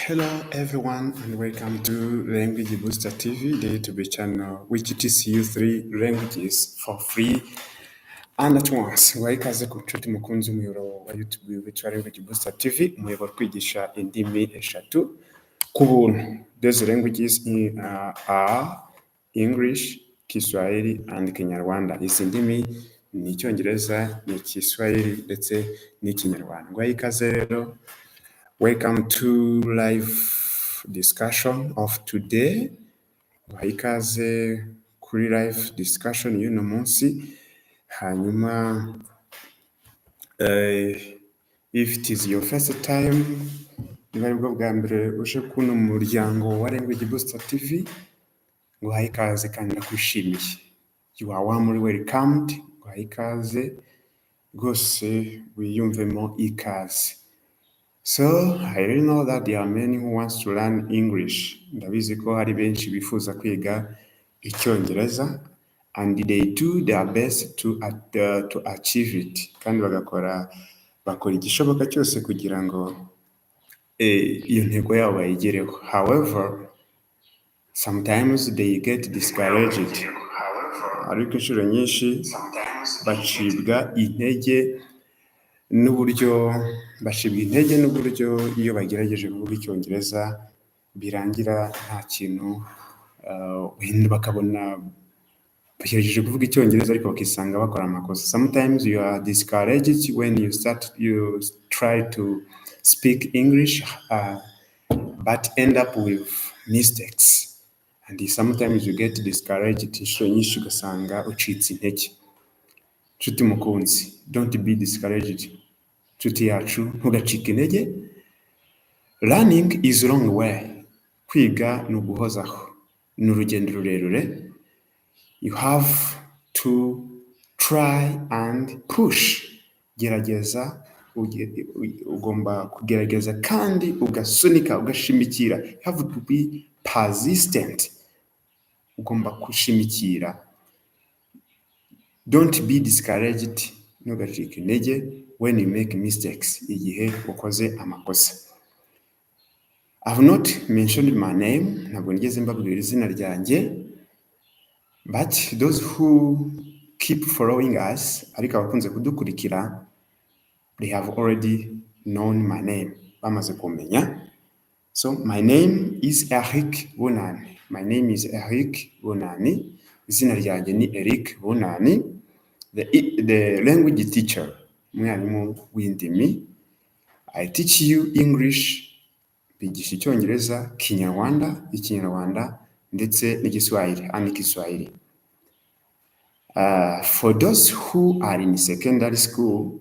Hello everyone and welcome to Language Booster TV, the YouTube channel which teaches you 3 languages for free and at once. Waha ikaze ku nshuti mukunzi umuyoboro wa YouTube witwa Language Booster TV, umuyoboro kwigisha indimi eshatu ku buntu. Those languages are English, Kiswahili and Kinyarwanda. Izi ndimi ni Icyongereza, ni Kiswahili ndetse n'Ikinyarwanda. Waha ikaze rero. Welcome to live discussion of today. Waha ikaze kuri live discussion y'uno munsi. Hanyuma, if it is your first time, niba aribwo bwa mbere uje kuno mu muryango wa Language Booster TV, waha ikaze kandi ndakwishimiye. You are warmly welcomed. Waha ikaze rwose wiyumvemo ikaze. So, I really know that there are many who wants to learn English. Ndabizi ko hari benshi bifuza kwiga Icyongereza and they do their best to achieve it. Kandi bakora igishoboka cyose kugira ngo iyo ntego yabo bayigereho. However, sometimes they get discouraged. Ariko inshuro nyinshi bacibwa intege n'uburyo iyo bagerageje kuvuga Icyongereza birangira nta kintu bakabona bagerageje kuvuga Icyongereza ariko bakisanga bakora amakosa. Sometimes you are discouraged when you try to speak English but end up with mistakes, and sometimes you get discouraged inshuro nyinshi ugasanga ucitse intege. Nshuti mukunzi, don't be discouraged. Nshuti yacu ntugacike intege. Learning is a long way. Kwiga ni uguhozaho, ni urugendo rurerure. You have to try and push. Gerageza, ugomba kugerageza kandi ugasunika, ugashimikira. You have to be persistent. Ugomba kushimikira. Don't be discouraged. Ntugacike intege when you make mistakes, igihe ukoze amakosa. I have not mentioned my name, ntabwo nigeze mbabwira izina ryanjye, but those who keep following us, ariko abakunze kudukurikira, they have already known my name, bamaze kumenya. So my name is Eric Bunani. My name is Eric Bunani. Izina ryanjye ni Eric Bunani, the language teacher, umwarimu w'indimi. I teach you English, bigisha Icyongereza, Ikinyarwanda ndetse n'Igiswahili and Kiswahili. For those who are in secondary school,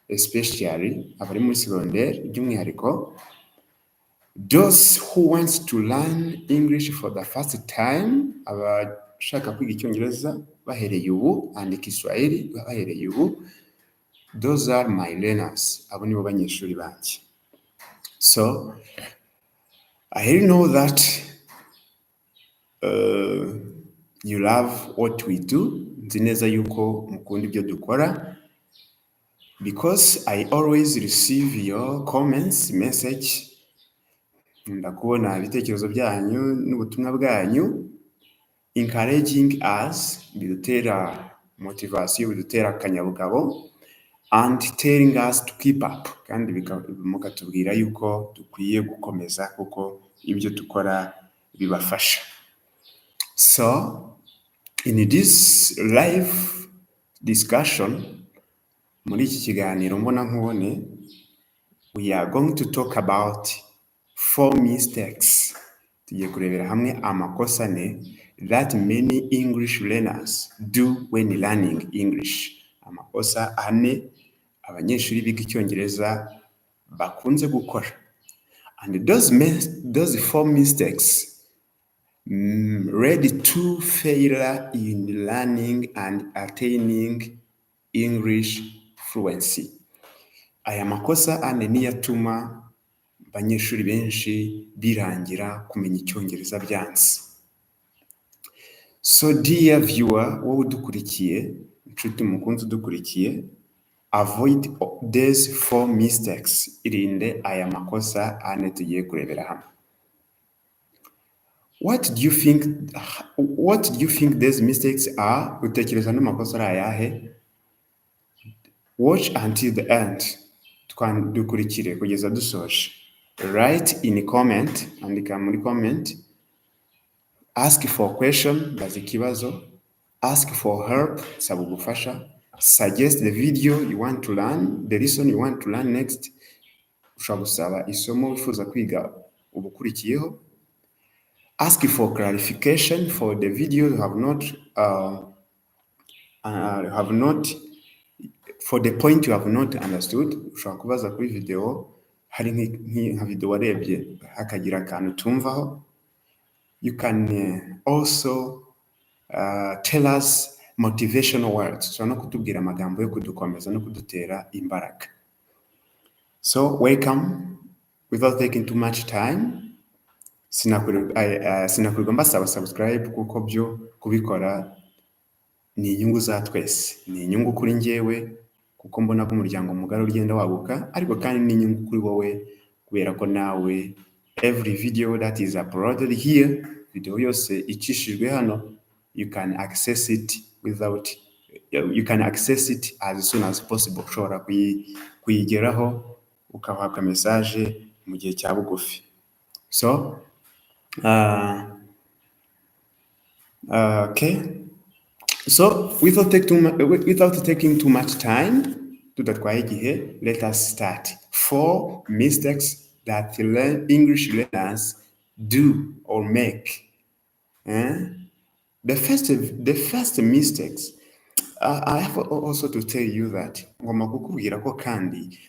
especially abari muri secondaire by'umwihariko, those who wants to learn English for the first time, abashaka kwiga Icyongereza bahereye ubu and Kiswahili bahereye ubu, those are my learners. Abo nibo banyeshuri banjye. So, I really know that you love what we do. Nzi neza yuko mukunda ibyo dukora, because I always receive your comments, message. Ndakubona ibitekerezo byanyu n'ubutumwa bwanyu, encouraging us, bidutera motivation, bidutera akanyabugabo, and telling us to keep up. Kandi mukatubwira yuko dukwiye gukomeza kuko ibyo dukora bibafasha. So, in this live discussion, muri iki kiganiro mbona nkubone, we are going to talk about 4 mistakes. Tugiye kurebera hamwe amakosa ane that many English learners do when learning English. Amakosa ane abanyeshuri biga Icyongereza bakunze gukora. And those 4 mistakes lead to failure in learning and attaining English fluency. Aya makosa ane niyo atuma abanyeshuri benshi birangira kumenya Icyongereza byanze. So dear viewer, wowe udukurikiye, nshuti mukunzi udukurikiye, avoid these 4 mistakes. Irinde aya makosa ane tugiye kurebera hamwe. What do you think these mistakes are? Utekereza n'amakosa ari ayahe? Watch until the end. Dukurikire kugeza dusoje. Write in comment, andika muri comment. Ask for question, baza ikibazo. Ask for help, saba ubufasha. Suggest the video you want to learn, the lesson you want to learn next. Ushobora gusaba isomo wifuza kwiga ubukurikiyeho. Ask for clarification for the video you have not for the point you have not understood. Ushobora kubaza kuri video hari nka video warebye hakagira akantu tumvaho. You can also tell us motivational words. So no kutubwira amagambo yo kudukomeza no kudutera imbaraga. So welcome. Without taking too much time, sinakurirwa mbasaba subscribe kuko byo kubikora ni inyungu za twese. Ni inyungu kuri njyewe kuko mbona ko umuryango mugari ugenda waguka, ariko kandi ni inyungu kuri wowe kubera ko nawe every video that is uploaded here, video yose icishijwe hano, you can access it as soon as possible. Ushobora kuyigeraho ukahabwa message mu gihe cya bugufi. So okay. So without taking too much time, tudatwaye igihe, let us start. 4 mistakes that English learners do or make. The first mistakes, I have also to tell you that ngomba kukubwira ko kandi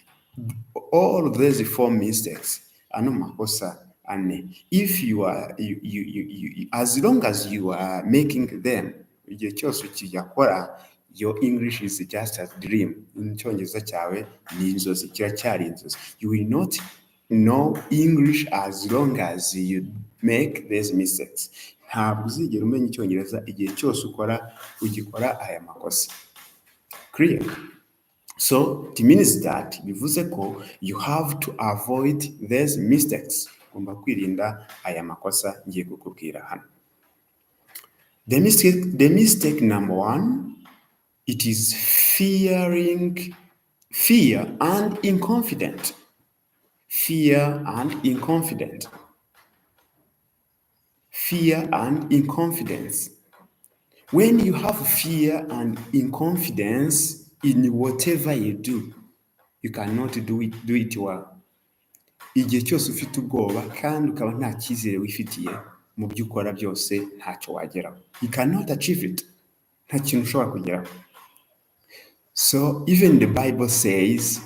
all these 4 mistakes ano makosa ane, if you are as long as you are making them, igihe cyose ukiyakora, your English is just a dream. Icyongereza cyawe ni inzozi, kiracyari inzozi. You will not know English as long as you make these mistakes. Ntabwo uzigera umenya Icyongereza igihe cyose ugikora aya makosa. Clear? So it means that bivuze ko you have to avoid these mistakes. Ugomba kwirinda aya makosa ngiye kukubwira hano. The mistake number 1, it is fear and inconfident. Fear and inconfident. Fear and inconfidence. When you have fear and inconfidence in whatever you do, you cannot do it well. Igihe cyose ufite ubwoba kandi ukaba nta cyizere wifitiye mu byo ukora byose, ntacyo wageraho. You cannot achieve it. Nta kintu ushobora kugeraho. So even the Bible says,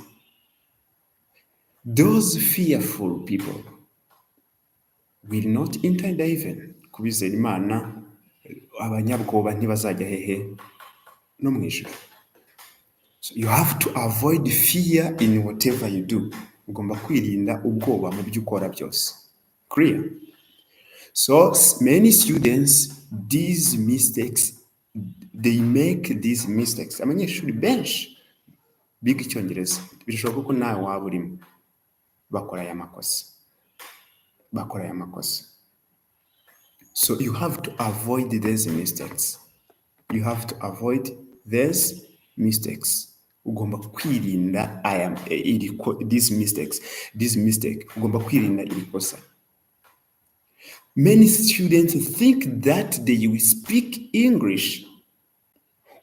those fearful people will not enter the heaven. Kubizera Imana, abanyabwoba ntibazajya hehe no mu ijuru. So you have to avoid fear in whatever you do. Ugomba kwirinda ubwoba mu byo ukora byose. Clear? So many students, they make these mistakes. Abanyeshuri benshi biga Icyongereza, birashoboka ko nawe waba urimo, bakora aya makosa. So you have to avoid these mistakes. You have to avoid these mistakes. Ugomba kwirinda these mistakes. This mistake, ugomba kwirinda iri kosa. Many students think that they will speak English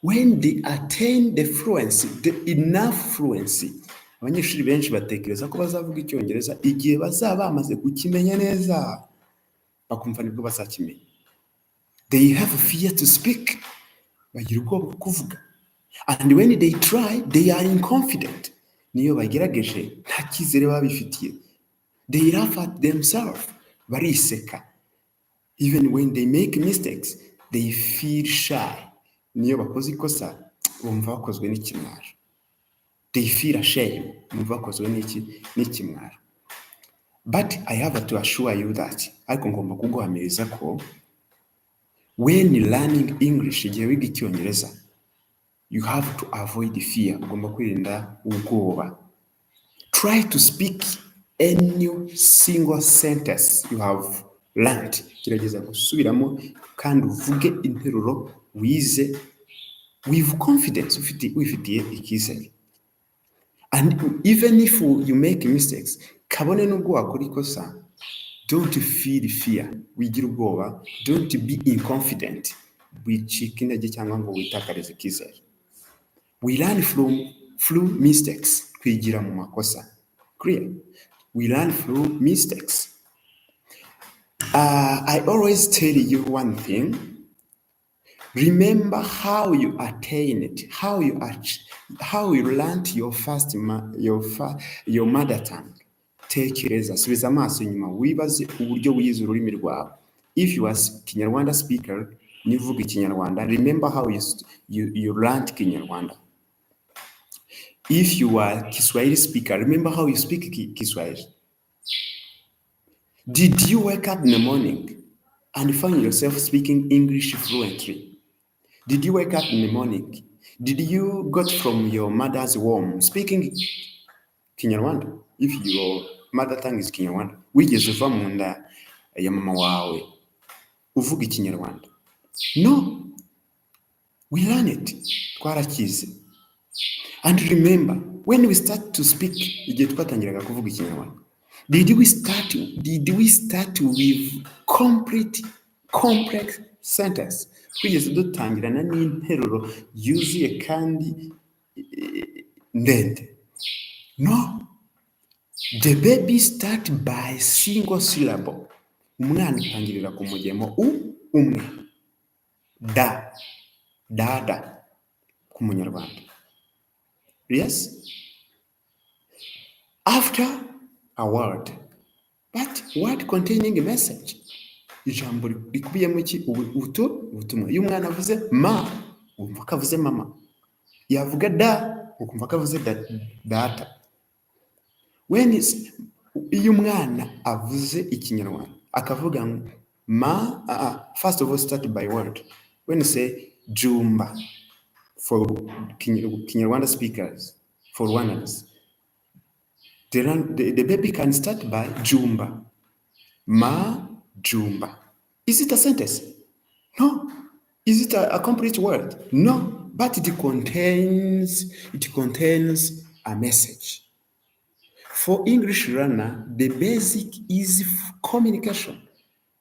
when they attain the fluency, enough fluency. Abanyeshuri benshi batekereza ko bazavuga Icyongereza igihe bazaba bamaze kukimenya neza, bakumva nibwo bazakimenya. They have fear to speak. Bagira ubwoba kuvuga. And when they try, they are inconfident. Niyo bagerageje nta cyizere babifitiye. They laugh at themselves. Bariseka. Even when they make mistakes, they feel shy. Niyo bakoze ikosa, bumva bakozwe n'ikimwaro. They feel ashamed. Bumva bakozwe n'ikimwaro. But I have to assure you that, ariko ngomba kuguhamiriza ko when learning English, igihe wiga Icyongereza, You have to avoid fear. Ugomba kwirinda ubwoba. Try to speak any single sentence you have learned. Gerageza gusubiramo kandi uvuge interuro wize with confidence, wifitiye icyizere. And even if you make mistakes, kabone nubwo wakora ikosa, don't feel fear. Wigira ubwoba. Don't be inconfident. Wicika intege cyangwa ngo witakarize icyizere. We learn through mistakes. Kwigira mu makosa. Clear? We learn through mistakes. I always tell you one thing. Remember how you attained it, how you learned your your mother tongue. Tekereza, subiza amaso inyuma, wibaze uburyo wize ururimi rwawe. If you are Kinyarwanda speaker, nivuga Kinyarwanda, remember how you learned Kinyarwanda. If you are Kiswahili speaker, remember how you speak Kiswahili. Did you wake up in the morning and find yourself speaking English fluently? Did you wake up in the morning? Did you got from your mother's womb speaking Kinyarwanda? If your mother tongue is Kinyarwanda, wigeze uva mu nda ya mama wawe uvuga Kinyarwanda? No. We learn it. Twarakize. And remember, when we start to speak, igihe twatangiraga kuvuga Kinyarwanda, did we start with complex sentence? Twigeze dutangirana n'interuro yuzuye kandi ndende? No. The baby start by single syllable. Umwana utangirira ku mugemo umwe. Dada ku munyarwanda. Yes? After a word, but word containing a message. Ijambo rikubiyemo iki? Ubutumwa. Iyo umwana avuze ma, umva ko avuze mama. Yavuga da, ukumva ko avuze data. Iyo umwana avuze Ikinyarwanda akavuga first of all start by word. When you say jumba for Kinyarwanda speakers, for Rwandans, the baby can start by jumba. Jumba. Is it a sentence? No. Is it a complete word? No. But it contains a message. For English learner, the basic is communication.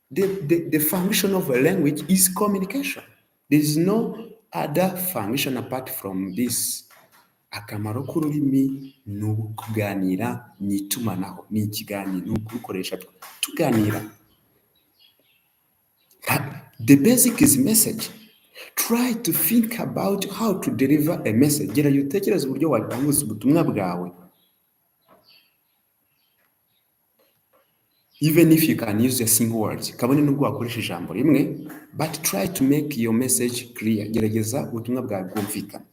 The function of a language is communication. There is no other function apart from this. Akamaro k'ururimi ni ukuganira, ni itumanaho, ni ikiganiro, ni ukurukoresha tuganira. The basic is message. Try to think about how to deliver a message. Gerageza utekereze uburyo watanguza ubutumwa bwawe. Even if you can use a single word, kabone nubwo wakoresha ijambo rimwe, but try to make your message clear. Gerageza ubutumwa bwawe bwumvikana.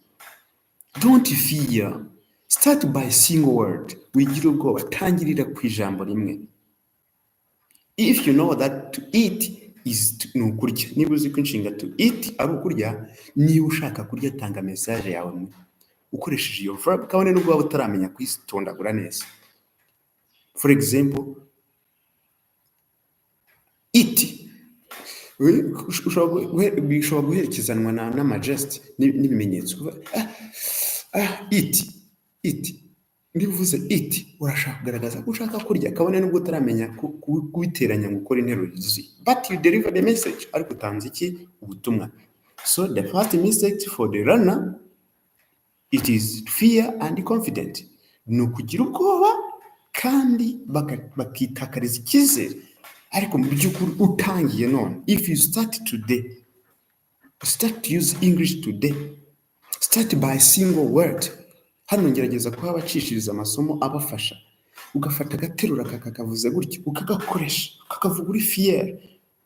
Don't fear. Start by single word. Wigira ubwoba, tangirira ku ijambo rimwe. If you know that to eat is nukurya, niba uzi ko inshinga to eat ari ukurya, niba ushaka kurya tanga message yawe ukoresheje iyo verb, kabone nubwo waba utaramenya kwisitondagura neza. For example, eat. Bishobora guherekezanwa n'amajest n'ibimenyetso. Eat. Niba uvuze eat, urashaka kugaragaza ko ushaka kurya, kabone nubwo utaramenya kubiteranya ngo ukore interuro yuzuye. But you deliver the message, ariko utanze iki? Ubutumwa. So the first mistake for the learner, it is fear and confidence. Ni ukugira ubwoba kandi bakitakariza icyizere. Ariko mu by'ukuri utangiye none, if you start today, start to use English today, start by single word. Hano ngerageza kuba abacishiriza amasomo abafasha, ugafata agaterura kakavuze gutya ukagakoresha, ukakavuga uri fier,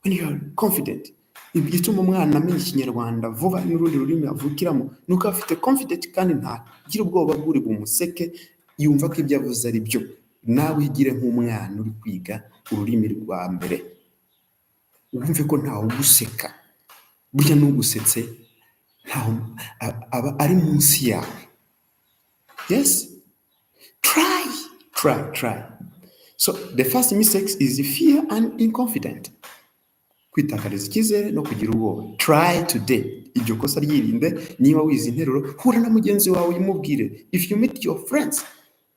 when you are confident. Ibituma umwana amenya Ikinyarwanda vuba n'urundi rurimi avukiramo, nuko afite confident kandi ntagira ubwoba bw'uri bumuseke, yumva ko ibyo avuze ari byo. Nawe igire nk'umwana uri kwiga ururimi rwa mbere, wumve ko ntawe uguseka. Burya n'ugusetse aba ari munsi yawe. Yes, try. So the first mistake is fear and inconfident. Kwitakariza icyizere no kugira ubwoba. Try today. Iryo kosa ryirinde. Niba wize interuro, hura na mugenzi wawe umubwire. If you meet your friends,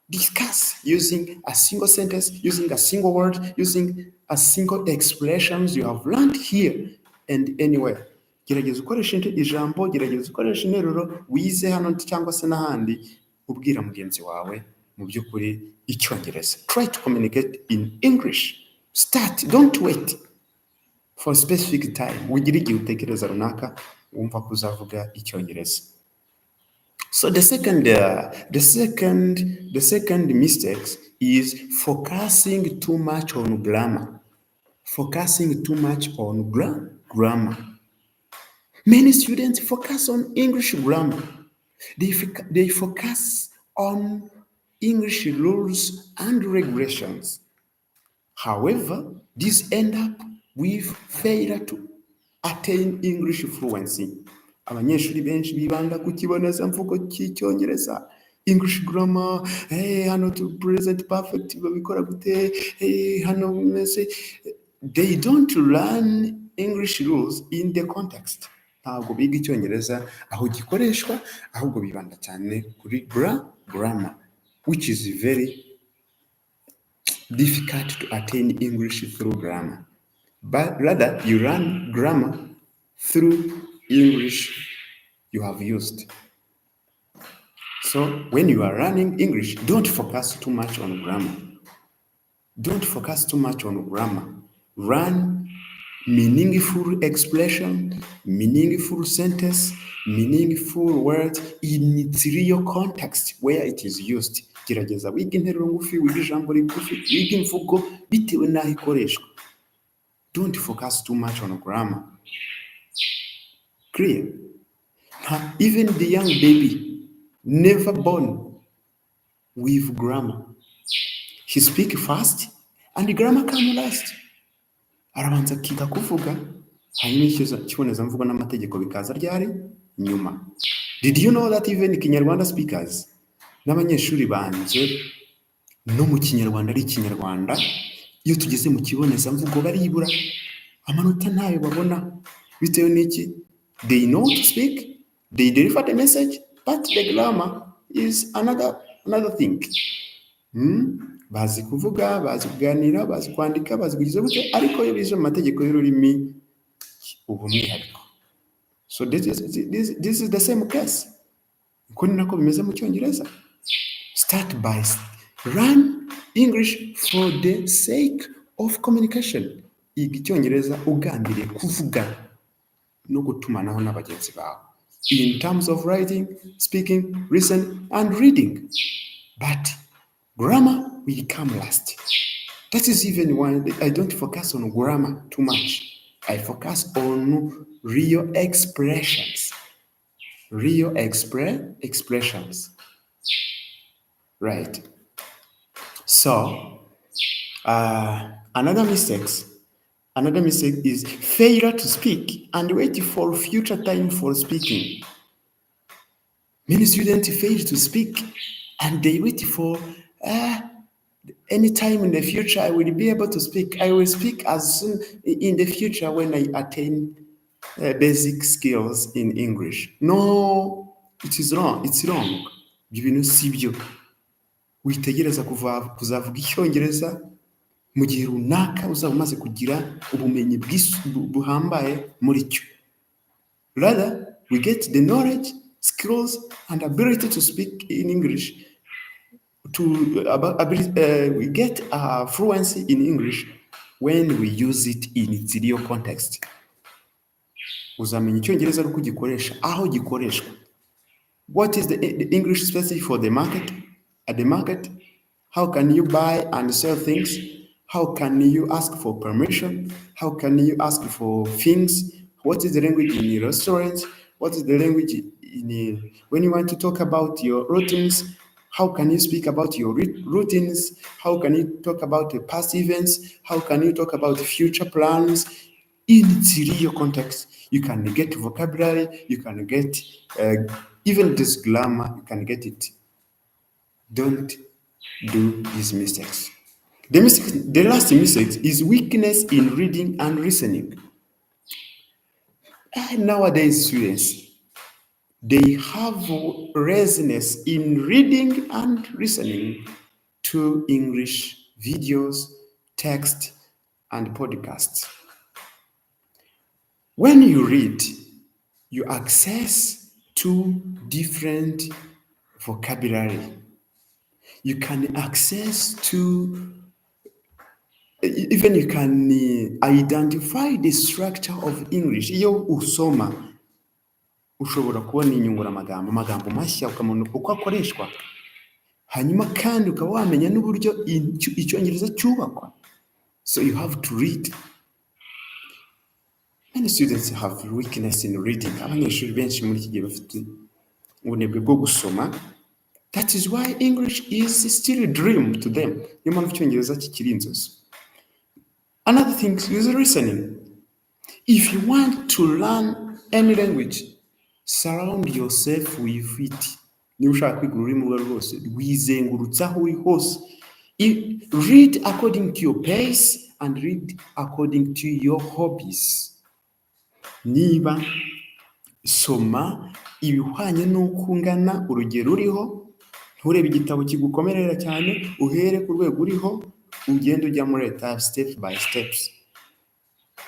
discuss using a single sentence, using a single word, using a single expressions you have learned here and anywhere. Gerageza ukoresha ijambo, gerageza ukoresha interuro wize hano cyangwa se n'ahandi, ubwira mugenzi wawe mu by'ukuri Icyongereza. Try to communicate in English. Start, don't wait for a specific time. Wigire igihe utekereza runaka wumva ko uzavuga Icyongereza. So the second mistake is focusing too much on grammar. Focusing too much on grammar. Many students focus on English grammar. They focus on English rules and regulations. However, these end up with failure to attain English fluency. Abanyeshuri benshi bibanda ku kibonezamvugo cy'Icyongereza, English grammar, hano to present perfect babikora gute, hano mese. They don't learn English rules in the context. Ntabwo biga Icyongereza aho gikoreshwa, ahubwo bibanda cyane kuri grammar, which is very difficult to attain English through grammar. But rather, you learn grammar through English you have used. So when you are learning English, don't focus too much on grammar. Don't focus too much on grammar. Learn meaningful expression, meaningful sentence, meaningful words in its real context where it is used. Gerageza wiga interuro ngufi, wiga ijambo rigufi, wiga imvugo bitewe n'aho ikoreshwa. Don't focus too much on grammar. Clear? Even the young baby, never born with grammar. He speaks fast and the grammar comes last. Arabanza akiga kuvuga, hanyuma ikibonezamvugo n'amategeko bikaza ryari nyuma. Did you know that even Kinyarwanda speakers n'abanyeshuri banjye no mu Kinyarwanda ari Kinyarwanda, iyo tugeze mu kibonezamvugo baribura, amanota ntayo babona bitewe n'iki? They know to speak, they deliver the message, but the grammar is another thing. Bazi kuvuga, bazi kuganira, bazi kwandika, bazi kugize gute, ariko iyo bize mu mategeko y'ururimi ubumwihariko. So this is the same case. Uko ni nako bimeze mu Cyongereza. Start by learn English for the sake of communication. Iga Icyongereza ugambiriye kuvuga no gutumanaho n'abagenzi bawe. In terms of writing, speaking, listening, and reading. But grammar will come last. That is even why I don't focus on grammar too much. I focus on real expressions. Real expressions. Right. So, another mistake is failure to speak and wait for future time for speaking. Many students fail to speak and they wait for any time in the future I will be able to speak. I will speak as soon in the future when I attain basic skills in English. No, it is wrong. It's wrong. Ibintu si byo. Witegereza kuzavuga Icyongereza mu gihe runaka uzaba umaze kugira ubumenyi buhambaye muri cyo. Rather, we get the knowledge, skills, and ability to speak in English. We get fluency in English when we use it in its real context. Uzamenya Icyongereza ari uko ugikoresha aho gikoreshwa. What is the English specific for the market? At the market, how can you buy and sell things? How can you ask for permission? How can you ask for things? What is the language in your restaurants? What is the language when you want to talk about your routines? How can you speak about your routines? How can you talk about the past events? How can you talk about future plans? in its real context. You can get vocabulary, you can get even this grammar, you can get it. Don't do these mistakes. The last mistake is weakness in reading and listening. Nowadays, students, they have laziness in reading and listening to English videos, text, and podcasts. When you read, you access to different vocabulary. You can access to, even you can identify the structure of English. Iyo usoma, ushobora kubona inyunguramagambo, amagambo mashya ukamenya uko akoreshwa. Hanyuma kandi ukaba wamenya n'uburyo Icyongereza cyubakwa. So you have to read. Many students have weakness in reading. Abanyeshuri benshi muri iki gihe bafite ubunebwe bwo gusoma. That is why English is still a dream to them. Niyo mpamvu Icyongereza kikiri inzozi. Another thing is listening. If you want to learn any language, surround yourself with it. Niba ushaka kwiga ururimi urwo rwose, rwizengurutse aho uri hose. Read according to your pace and read according to your hobbies. Niba soma ibihwanye n'uko ungana urugero uriho, nturebe igitabo kigukomerera cyane, uhere ku rwego uriho, ugenda ujya muri etape step by steps.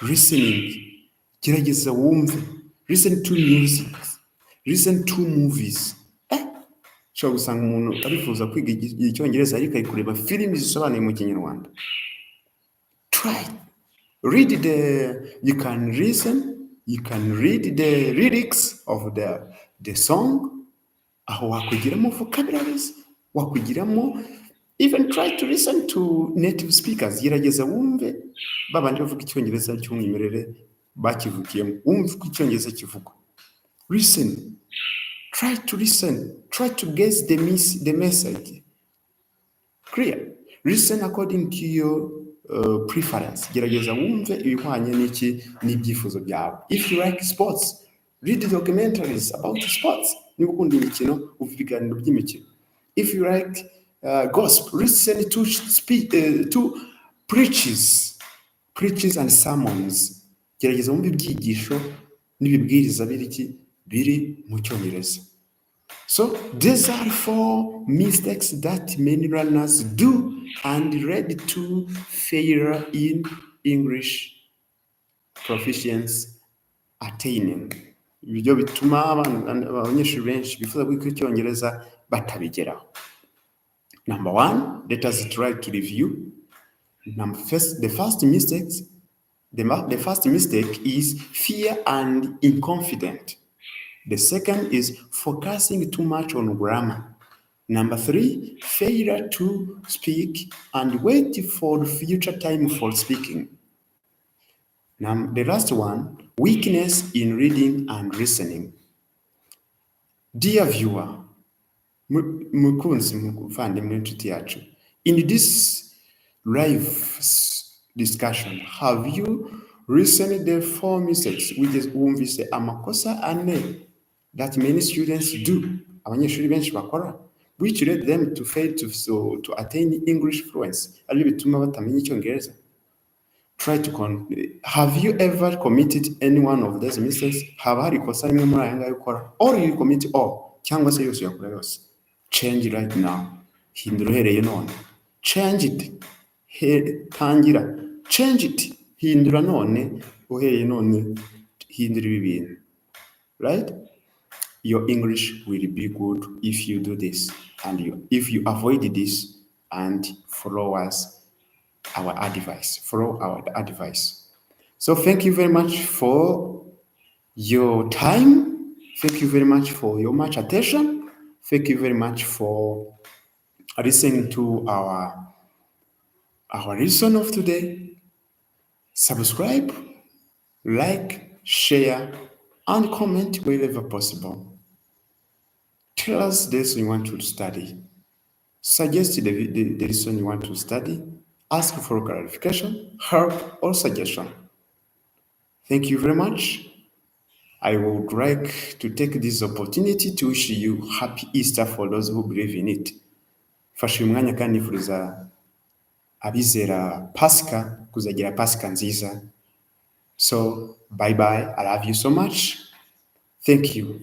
Listening, gerageza wumve. Listen to music, listen to movies. Ushobora gusanga umuntu arifuza kwiga Icyongereza ariko ari kureba filimi zisobanuye mu Kinyarwanda. Try. You can listen, you can read the lyrics of the song. Aho wakwigiramo vocabularies, wakwigiramo, even try to listen to native speakers. Gerageza wumve babandi bavuga Icyongereza cy'umwimerere bakivukiyemo. Wumve uko Icyongereza kivugwa. Listen. Try to listen. Try to guess the message. Clear. Listen according to your preference. Gerageza wumve ibihwanye n'ibyifuzo byawe. If you like sports, read documentaries about sports. Niba ukunda imikino, uva ibiganiro by'imikino. If you like gospel, listen to preaches and sermons. Gerageza wumve ibyigisho n'ibibwiriza biri mu Cyongereza. So these are 4 mistakes that many learners do and lead to failure in English proficiency attaining. Ibyo bituma abanyeshuri benshi bifuza kwiga Icyongereza batabigeraho. Number 1, let us try to review. The first mistake is fear and inconfidence. The second is focusing too much on grammar. Number 3, failure to speak and wait for future time for speaking. Now, the last one, weakness in reading and listening. Dear viewer, mukunzi muvandimwe inshuti yacu, in this live discussion, have you listened the 4 mistakes wumvise amakosa ane that many students do, abanyeshuri benshi bakora, which led them to fail to attain English fluency, ari bituma batamenya Icyongereza? Have you ever committed any one of these mistakes? Haba hari ikosa rimwe muri aya ngaya ukora, or you commit all, cyangwa se yose yakora yose? Change right now. Hindura uhereye none. Change it. Tangira. Change it. Hindura none, uhereye none, hindura ibi bintu. Right? Your English will be good if you do this, and if you avoid this and follow our advice. So thank you very much for your time. Thank you very much for your much attention. Thank you very much for listening to our lesson of today. Subscribe, like, share, and comment wherever possible. Tell us the lesson you want to study. Suggest the lesson you want to study. Ask for clarification, help, or suggestion. Thank you very much. I would like to take this opportunity to wish you happy Easter for those who believe in it. Fasha uyu mwanya kandi nifuriza abizera Pasika kuzagira Pasika nziza. So, bye bye. I love you so much. Thank you.